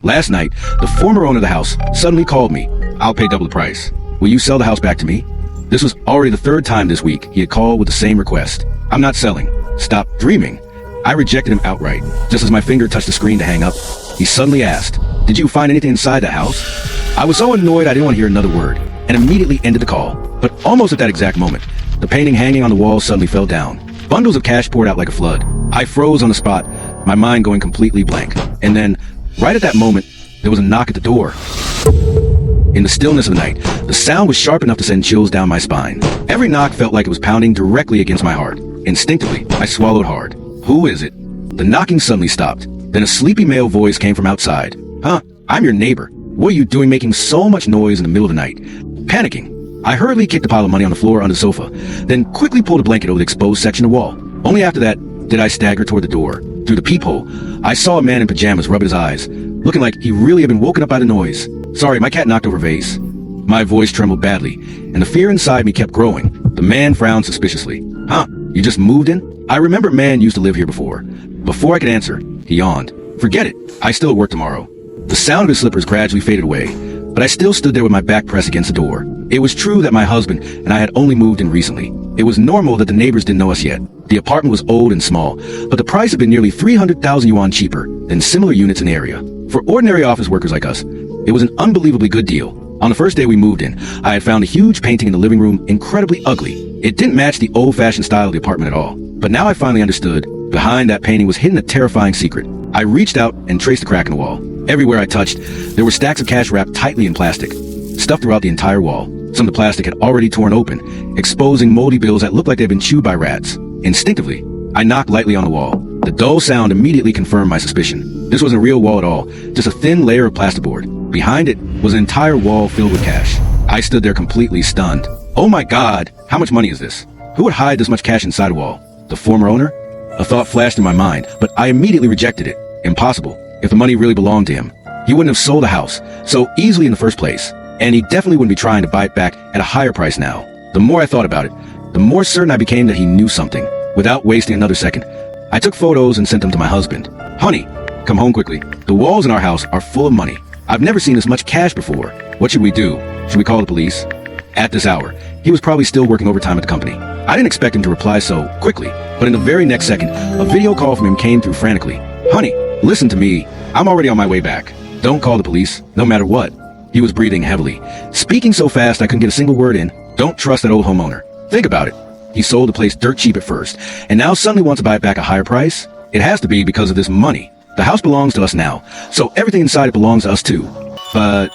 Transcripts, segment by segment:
Last night, the former owner of the house suddenly called me. I'll pay double the price. Will you sell the house back to me? This was already the third time this week he had called with the same request. I'm not selling. Stop dreaming. I rejected him outright. Just as my finger touched the screen to hang up, he suddenly asked, "Did you find anything inside the house?" I was so annoyed I didn't want to hear another word, and immediately ended the call. But almost at that exact moment, the painting hanging on the wall suddenly fell down. Bundles of cash poured out like a flood. I froze on the spot, my mind going completely blank. And then, right at that moment, there was a knock at the door. In the stillness of the night, the sound was sharp enough to send chills down my spine. Every knock felt like it was pounding directly against my heart. Instinctively, I swallowed hard. Who is it? The knocking suddenly stopped. Then a sleepy male voice came from outside. "Huh, I'm your neighbor. What are you doing making so much noise in the middle of the night?" Panicking, I hurriedly kicked a pile of money on the floor under the sofa, then quickly pulled a blanket over the exposed section of the wall. Only after that did I stagger toward the door. Through the peephole, I saw a man in pajamas rub his eyes, looking like he really had been woken up by the noise. "Sorry, my cat knocked over a vase." My voice trembled badly, and the fear inside me kept growing. The man frowned suspiciously. "Huh, you just moved in?" I remember a man used to live here before. Before I could answer, he yawned. "Forget it, I still work tomorrow." The sound of his slippers gradually faded away, but I still stood there with my back pressed against the door. It was true that my husband and I had only moved in recently. It was normal that the neighbors didn't know us yet. The apartment was old and small, but the price had been nearly 300,000 yuan cheaper than similar units in the area. For ordinary office workers like us, it was an unbelievably good deal. On the first day we moved in, I had found a huge painting in the living room incredibly ugly. It didn't match the old-fashioned style of the apartment at all. But now I finally understood. Behind that painting was hidden a terrifying secret. I reached out and traced the crack in the wall. Everywhere I touched, there were stacks of cash wrapped tightly in plastic, stuffed throughout the entire wall. Some of the plastic had already torn open, exposing moldy bills that looked like they'd been chewed by rats. Instinctively, I knocked lightly on the wall. The dull sound immediately confirmed my suspicion. This wasn't a real wall at all, just a thin layer of plasterboard. Behind it was an entire wall filled with cash. I stood there completely stunned. Oh my God, how much money is this? Who would hide this much cash inside a wall? The former owner? A thought flashed in my mind, but I immediately rejected it. Impossible. If the money really belonged to him, he wouldn't have sold the house so easily in the first place. And he definitely wouldn't be trying to buy it back at a higher price now. The more I thought about it, the more certain I became that he knew something. Without wasting another second, I took photos and sent them to my husband. "Honey, come home quickly. The walls in our house are full of money. I've never seen this much cash before. What should we do? Should we call the police?" At this hour, he was probably still working overtime at the company. I didn't expect him to reply so quickly, but in the very next second, a video call from him came through frantically. "Honey, listen to me. I'm already on my way back. Don't call the police, no matter what." He was breathing heavily, speaking so fast I couldn't get a single word in. Don't trust that old homeowner. Think about it. He sold the place dirt cheap at first, and now suddenly wants to buy it back a higher price? It has to be because of this money. The house belongs to us now, so everything inside it belongs to us too. But,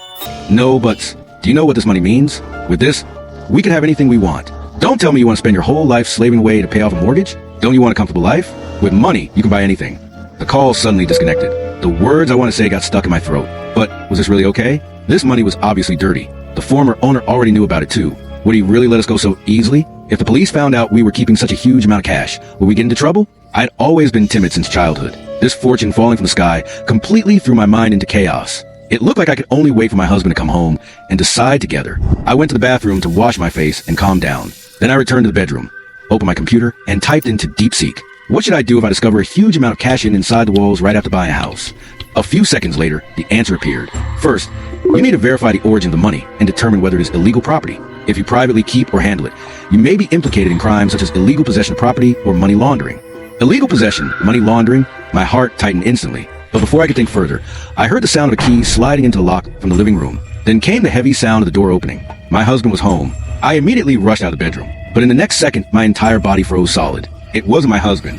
no buts. Do you know what this money means? With this, we can have anything we want. Don't tell me you want to spend your whole life slaving away to pay off a mortgage? Don't you want a comfortable life? With money, you can buy anything. The call suddenly disconnected. The words I want to say got stuck in my throat. But was this really okay? This money was obviously dirty. The former owner already knew about it too. Would he really let us go so easily? If the police found out we were keeping such a huge amount of cash, would we get into trouble? I had always been timid since childhood. This fortune falling from the sky completely threw my mind into chaos. It looked like I could only wait for my husband to come home and decide together. I went to the bathroom to wash my face and calm down. Then I returned to the bedroom, opened my computer, and typed into DeepSeek. What should I do if I discover a huge amount of cash hidden inside the walls right after buying a house? A few seconds later, the answer appeared. First, you need to verify the origin of the money and determine whether it is illegal property. If you privately keep or handle it, you may be implicated in crimes such as illegal possession of property or money laundering. Illegal possession, money laundering, my heart tightened instantly. But before I could think further, I heard the sound of a key sliding into the lock from the living room. Then came the heavy sound of the door opening. My husband was home. I immediately rushed out of the bedroom. But in the next second, my entire body froze solid. It wasn't my husband.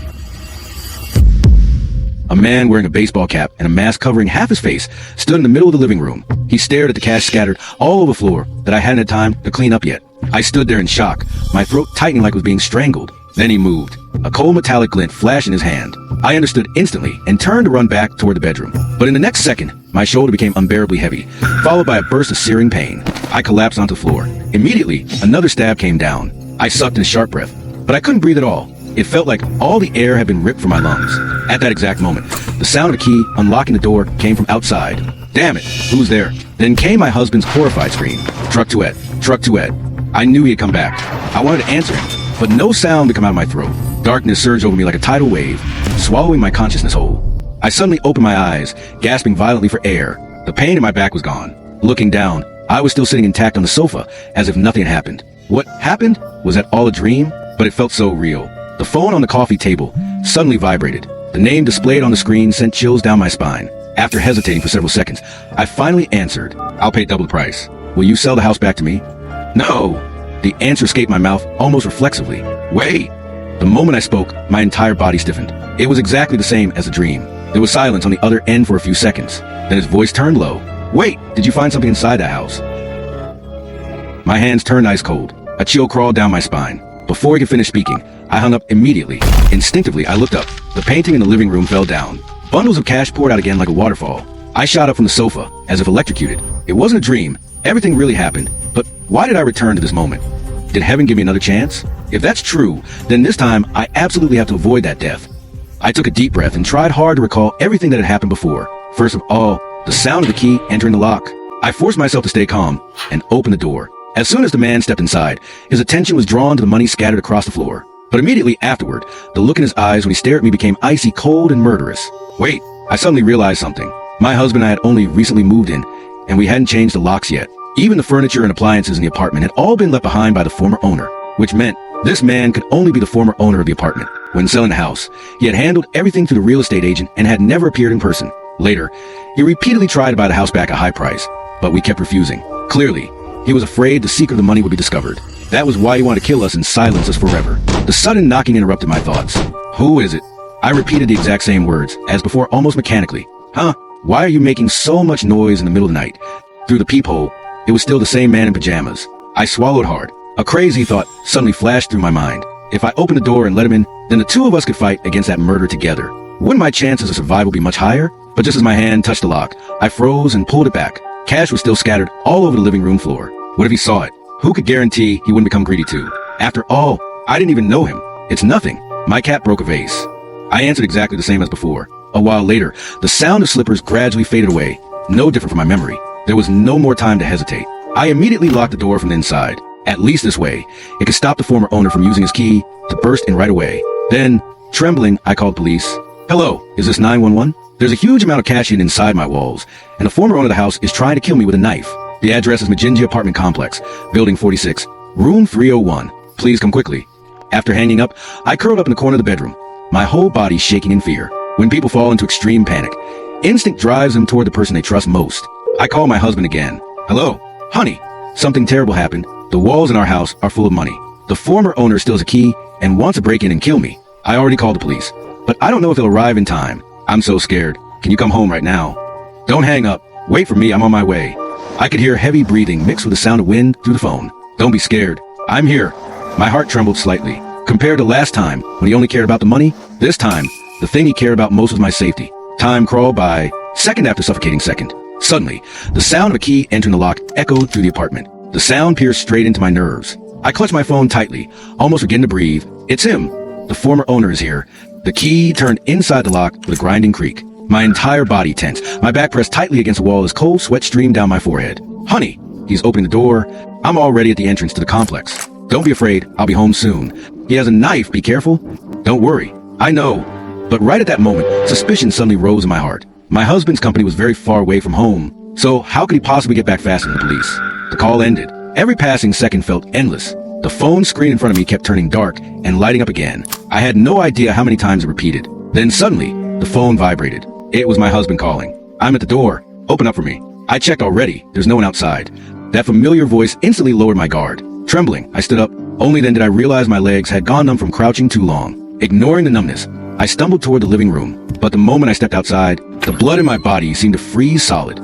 A man wearing a baseball cap and a mask covering half his face stood in the middle of the living room. He stared at the cash scattered all over the floor that I hadn't had time to clean up yet. I stood there in shock, my throat tightening like it was being strangled. Then he moved. A cold metallic glint flashed in his hand. I understood instantly and turned to run back toward the bedroom. But in the next second, my shoulder became unbearably heavy, followed by a burst of searing pain. I collapsed onto the floor. Immediately, another stab came down. I sucked in a sharp breath, but I couldn't breathe at all. It felt like all the air had been ripped from my lungs. At that exact moment, the sound of a key unlocking the door came from outside. Damn it, who's there? Then came my husband's horrified scream. Truck to Ed, truck to Ed. I knew he had come back. I wanted to answer him, but no sound would come out of my throat. Darkness surged over me like a tidal wave, swallowing my consciousness whole. I suddenly opened my eyes, gasping violently for air. The pain in my back was gone. Looking down, I was still sitting intact on the sofa, as if nothing had happened. What happened? Was that all a dream? But it felt so real. The phone on the coffee table suddenly vibrated. The name displayed on the screen sent chills down my spine. After hesitating for several seconds, I finally answered. I'll pay double the price. Will you sell the house back to me? No. The answer escaped my mouth almost reflexively. Wait. The moment I spoke, my entire body stiffened. It was exactly the same as a dream. There was silence on the other end for a few seconds. Then his voice turned low. Wait, did you find something inside that house? My hands turned ice cold. A chill crawled down my spine. Before he could finish speaking, I hung up immediately. Instinctively, I looked up. The painting in the living room fell down. Bundles of cash poured out again like a waterfall. I shot up from the sofa, as if electrocuted. It wasn't a dream. Everything really happened. But why did I return to this moment? Did heaven give me another chance? If that's true, then this time I absolutely have to avoid that death. I took a deep breath and tried hard to recall everything that had happened before. First of all, the sound of the key entering the lock. I forced myself to stay calm and opened the door. As soon as the man stepped inside, his attention was drawn to the money scattered across the floor. But immediately afterward, the look in his eyes when he stared at me became icy cold and murderous. Wait, I suddenly realized something. My husband and I had only recently moved in, and we hadn't changed the locks yet. Even the furniture and appliances in the apartment had all been left behind by the former owner, which meant this man could only be the former owner of the apartment. When selling the house, he had handled everything through the real estate agent and had never appeared in person. Later, he repeatedly tried to buy the house back at a high price, but we kept refusing. Clearly, he was afraid the secret of the money would be discovered. That was why he wanted to kill us and silence us forever. The sudden knocking interrupted my thoughts. Who is it? I repeated the exact same words, as before, almost mechanically. Huh? Why are you making so much noise in the middle of the night? Through the peephole, it was still the same man in pajamas. I swallowed hard. A crazy thought suddenly flashed through my mind. If I opened the door and let him in, then the two of us could fight against that murder together. Wouldn't my chances of survival be much higher? But just as my hand touched the lock, I froze and pulled it back. Cash was still scattered all over the living room floor. What if he saw it? Who could guarantee he wouldn't become greedy too? After all, I didn't even know him. It's nothing. My cat broke a vase. I answered exactly the same as before. A while later, the sound of slippers gradually faded away. No different from my memory. There was no more time to hesitate. I immediately locked the door from the inside. At least this way, it could stop the former owner from using his key to burst in right away. Then, trembling, I called police. Hello, is this 911? There's a huge amount of cash hidden inside my walls, and the former owner of the house is trying to kill me with a knife. The address is Majinji Apartment Complex, Building 46, Room 301. Please come quickly. After hanging up, I curled up in the corner of the bedroom, my whole body shaking in fear. When people fall into extreme panic, instinct drives them toward the person they trust most. I call my husband again. Hello, honey. Something terrible happened. The walls in our house are full of money. The former owner still has a key and wants to break in and kill me. I already called the police, but I don't know if they'll arrive in time. I'm so scared. Can you come home right now? Don't hang up. Wait for me. I'm on my way. I could hear heavy breathing mixed with the sound of wind through the phone. Don't be scared. I'm here. My heart trembled slightly. Compared to last time, when he only cared about the money, this time, the thing he cared about most was my safety. Time crawled by, second after suffocating second. Suddenly, the sound of a key entering the lock echoed through the apartment. The sound pierced straight into my nerves. I clutched my phone tightly, almost forgetting to breathe. It's him. The former owner is here. The key turned inside the lock with a grinding creak. My entire body tensed. My back pressed tightly against the wall as cold sweat streamed down my forehead. Honey, he's opening the door. I'm already at the entrance to the complex. Don't be afraid. I'll be home soon. He has a knife. Be careful. Don't worry. I know. But right at that moment, suspicion suddenly rose in my heart. My husband's company was very far away from home. So how could he possibly get back faster than the police? The call ended. Every passing second felt endless. The phone screen in front of me kept turning dark and lighting up again. I had no idea how many times it repeated. Then suddenly, the phone vibrated. It was my husband calling. I'm at the door. Open up for me. I checked already. There's no one outside. That familiar voice instantly lowered my guard. Trembling, I stood up. Only then did I realize my legs had gone numb from crouching too long. Ignoring the numbness, I stumbled toward the living room. But the moment I stepped outside, the blood in my body seemed to freeze solid.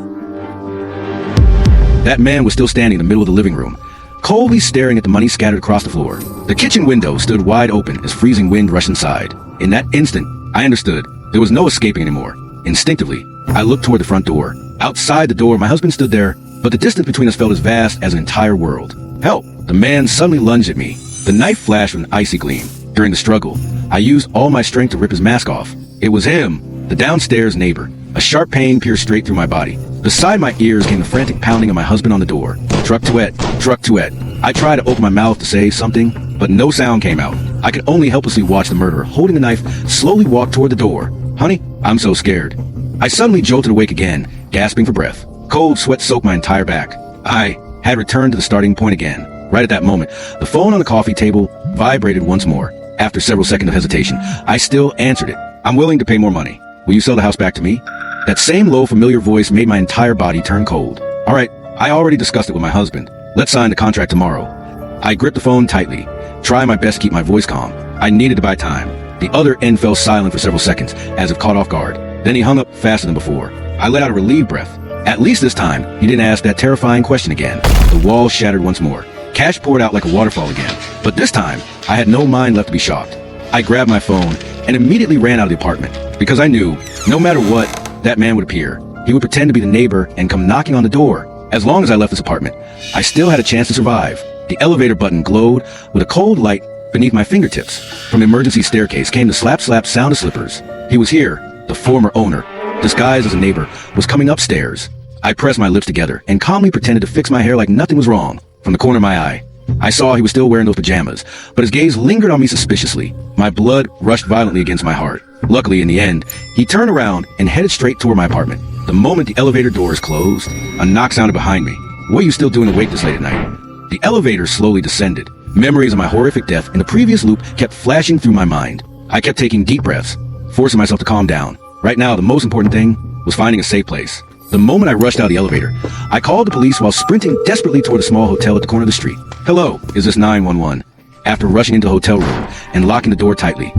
That man was still standing in the middle of the living room, coldly staring at the money scattered across the floor. The kitchen window stood wide open as freezing wind rushed inside. In that instant, I understood. There was no escaping anymore. Instinctively, I looked toward the front door. Outside the door, my husband stood there, but the distance between us felt as vast as an entire world. Help! The man suddenly lunged at me. The knife flashed with an icy gleam. During the struggle, I used all my strength to rip his mask off. It was him, the downstairs neighbor. A sharp pain pierced straight through my body. Beside my ears came the frantic pounding of my husband on the door. Truck Tuet, Truck Tuet. I tried to open my mouth to say something, but no sound came out. I could only helplessly watch the murderer, holding the knife, slowly walk toward the door. Honey, I'm so scared. I suddenly jolted awake again, gasping for breath. Cold sweat soaked my entire back. I had returned to the starting point again. Right at that moment, the phone on the coffee table vibrated once more. After several seconds of hesitation, I still answered it. I'm willing to pay more money. Will you sell the house back to me? That same low, familiar voice made my entire body turn cold. All right, I already discussed it with my husband. Let's sign the contract tomorrow. I gripped the phone tightly, trying my best to keep my voice calm. I needed to buy time. The other end fell silent for several seconds, as if caught off guard. Then he hung up faster than before. I let out a relieved breath. At least this time, he didn't ask that terrifying question again. The wall shattered once more. Cash poured out like a waterfall again. But this time, I had no mind left to be shocked. I grabbed my phone and immediately ran out of the apartment, because I knew, no matter what, that man would appear. He would pretend to be the neighbor and come knocking on the door. As long as I left this apartment, I still had a chance to survive. The elevator button glowed with a cold light beneath my fingertips. From the emergency staircase came the slap slap sound of slippers. He was here. The former owner, disguised as a neighbor, was coming upstairs. I pressed my lips together and calmly pretended to fix my hair like nothing was wrong. From the corner of my eye, I saw he was still wearing those pajamas, but his gaze lingered on me suspiciously. My blood rushed violently against my heart. Luckily, in the end, he turned around and headed straight toward my apartment. The moment the elevator doors closed, a knock sounded behind me. What are you still doing awake this late at night? The elevator slowly descended. Memories of my horrific death in the previous loop kept flashing through my mind. I kept taking deep breaths, forcing myself to calm down. Right now, the most important thing was finding a safe place. The moment I rushed out of the elevator, I called the police while sprinting desperately toward a small hotel at the corner of the street. Hello, is this 911? After rushing into the hotel room and locking the door tightly,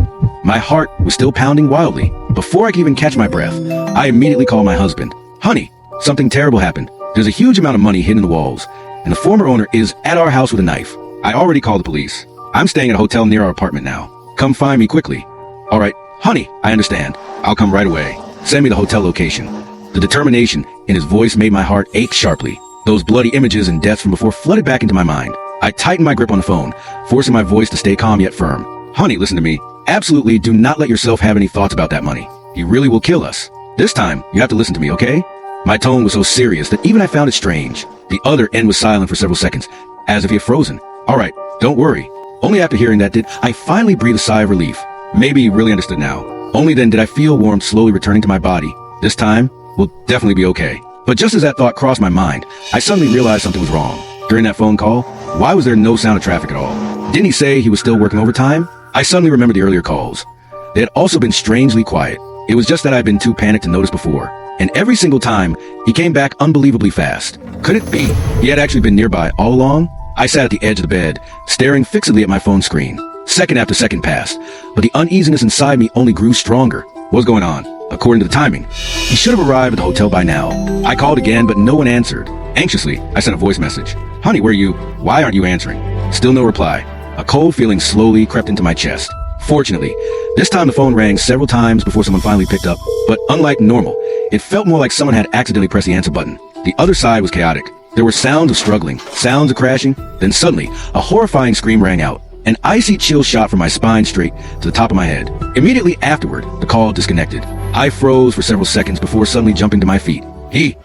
my heart was still pounding wildly. Before I could even catch my breath, I immediately called my husband. Honey, something terrible happened. There's a huge amount of money hidden in the walls, and the former owner is at our house with a knife. I already called the police. I'm staying at a hotel near our apartment now. Come find me quickly. All right, honey, I understand. I'll come right away. Send me the hotel location. The determination in his voice made my heart ache sharply. Those bloody images and deaths from before flooded back into my mind. I tightened my grip on the phone, forcing my voice to stay calm yet firm. Honey, listen to me. Absolutely do not let yourself have any thoughts about that money. He really will kill us. This time, you have to listen to me, okay? My tone was so serious that even I found it strange. The other end was silent for several seconds, as if he had frozen. All right, don't worry. Only after hearing that did I finally breathe a sigh of relief. Maybe he really understood now. Only then did I feel warmth slowly returning to my body. This time, we'll definitely be okay. But just as that thought crossed my mind, I suddenly realized something was wrong. During that phone call, why was there no sound of traffic at all? Didn't he say he was still working overtime? I suddenly remembered the earlier calls. They had also been strangely quiet. It was just that I'd been too panicked to notice before. And every single time, he came back unbelievably fast. Could it be he had actually been nearby all along? I sat at the edge of the bed, staring fixedly at my phone screen. Second after second passed, but the uneasiness inside me only grew stronger. What was going on? According to the timing, he should have arrived at the hotel by now. I called again, but no one answered. Anxiously, I sent a voice message. Honey, where are you? Why aren't you answering? Still no reply. A cold feeling slowly crept into my chest. Fortunately, this time the phone rang several times before someone finally picked up, but unlike normal, it felt more like someone had accidentally pressed the answer button. The other side was chaotic. There were sounds of struggling, sounds of crashing, then suddenly, a horrifying scream rang out. An icy chill shot from my spine straight to the top of my head. Immediately afterward, the call disconnected. I froze for several seconds before suddenly jumping to my feet. He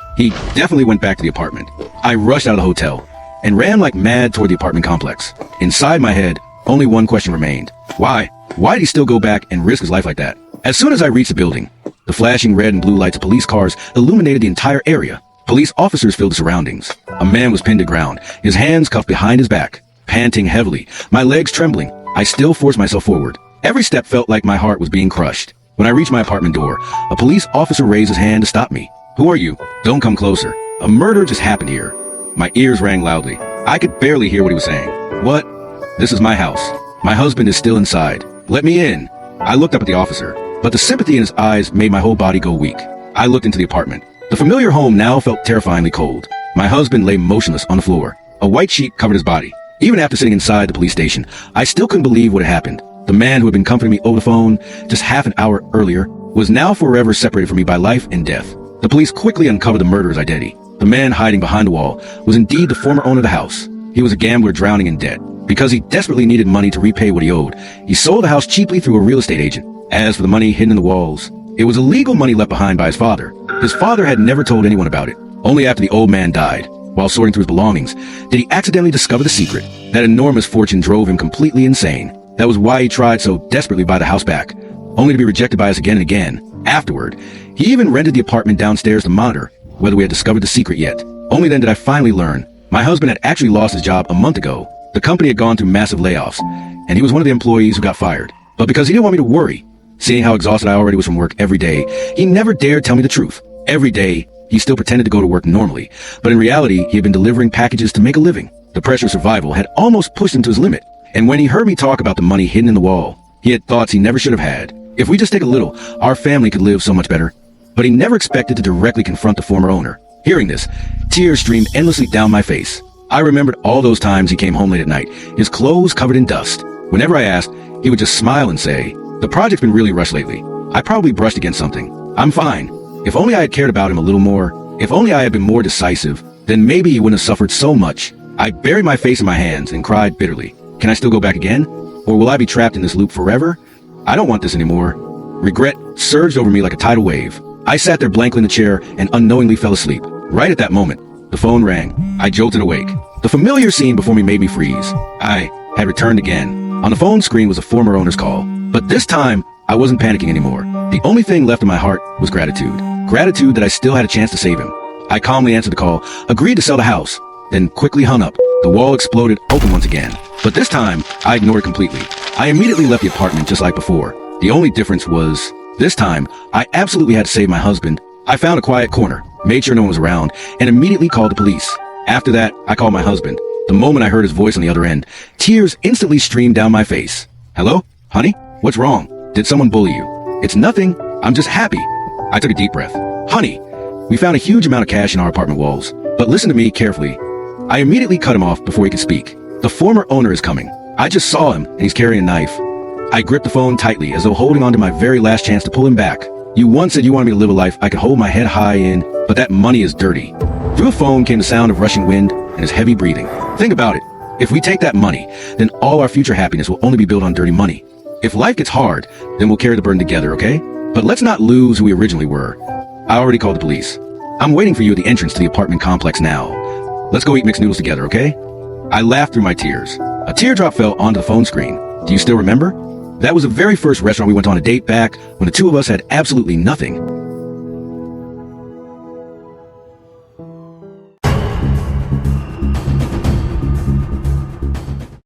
definitely went back to the apartment. I rushed out of the hotel and ran like mad toward the apartment complex. Inside my head, only one question remained. Why? Why did he still go back and risk his life like that? As soon as I reached the building, the flashing red and blue lights of police cars illuminated the entire area. Police officers filled the surroundings. A man was pinned to ground, his hands cuffed behind his back. Panting heavily, my legs trembling, I still forced myself forward. Every step felt like my heart was being crushed. When I reached my apartment door, a police officer raised his hand to stop me. Who are you? Don't come closer. A murder just happened here. My ears rang loudly. I could barely hear what he was saying. What? This is my house. My husband is still inside. Let me in. I looked up at the officer, but the sympathy in his eyes made my whole body go weak. I looked into the apartment. The familiar home now felt terrifyingly cold. My husband lay motionless on the floor. A white sheet covered his body. Even after sitting inside the police station, I still couldn't believe what had happened. The man who had been comforting me over the phone just half an hour earlier was now forever separated from me by life and death. The police quickly uncovered the murderer's identity. The man hiding behind the wall was indeed the former owner of the house. He was a gambler drowning in debt. Because he desperately needed money to repay what he owed, he sold the house cheaply through a real estate agent. As for the money hidden in the walls, it was illegal money left behind by his father. His father had never told anyone about it. Only after the old man died, while sorting through his belongings, did he accidentally discover the secret. That enormous fortune drove him completely insane. That was why he tried so desperately to buy the house back, only to be rejected by us again and again. Afterward, he even rented the apartment downstairs to monitor whether we had discovered the secret yet. Only then did I finally learn my husband had actually lost his job a month ago. The company had gone through massive layoffs, and he was one of the employees who got fired. But because he didn't want me to worry, seeing how exhausted I already was from work every day, he never dared tell me the truth. Every day, he still pretended to go to work normally, but in reality, he had been delivering packages to make a living. The pressure of survival had almost pushed him to his limit. And when he heard me talk about the money hidden in the wall, he had thoughts he never should have had. If we just take a little, our family could live so much better. But he never expected to directly confront the former owner. Hearing this, tears streamed endlessly down my face. I remembered all those times he came home late at night, his clothes covered in dust. Whenever I asked, he would just smile and say, "The project's been really rushed lately. I probably brushed against something. I'm fine." If only I had cared about him a little more, if only I had been more decisive, then maybe he wouldn't have suffered so much. I buried my face in my hands and cried bitterly. Can I still go back again? Or will I be trapped in this loop forever? I don't want this anymore. Regret surged over me like a tidal wave. I sat there blankly in the chair and unknowingly fell asleep. Right at that moment, the phone rang. I jolted awake. The familiar scene before me made me freeze. I had returned again. On the phone screen was a former owner's call. But this time, I wasn't panicking anymore. The only thing left in my heart was gratitude. Gratitude that I still had a chance to save him. I calmly answered the call, agreed to sell the house, then quickly hung up. The wall exploded open once again. But this time, I ignored it completely. I immediately left the apartment just like before. The only difference was, this time, I absolutely had to save my husband. I found a quiet corner, made sure no one was around, and immediately called the police. After that, I called my husband. The moment I heard his voice on the other end, tears instantly streamed down my face. "Hello? Honey? What's wrong? Did someone bully you?" "It's nothing. I'm just happy." I took a deep breath. "Honey, we found a huge amount of cash in our apartment walls. But listen to me carefully." I immediately cut him off before he could speak. "The former owner is coming. I just saw him, and he's carrying a knife." I gripped the phone tightly, as though holding on to my very last chance to pull him back. "You once said you wanted me to live a life I could hold my head high in, but that money is dirty." Through the phone came the sound of rushing wind and his heavy breathing. "Think about it. If we take that money, then all our future happiness will only be built on dirty money. If life gets hard, then we'll carry the burden together, okay? But let's not lose who we originally were." I already called the police. "I'm waiting for you at the entrance to the apartment complex now. Let's go eat mixed noodles together, okay?" I laughed through my tears. A teardrop fell onto the phone screen. "Do you still remember? That was the very first restaurant we went on a date back when the two of us had absolutely nothing.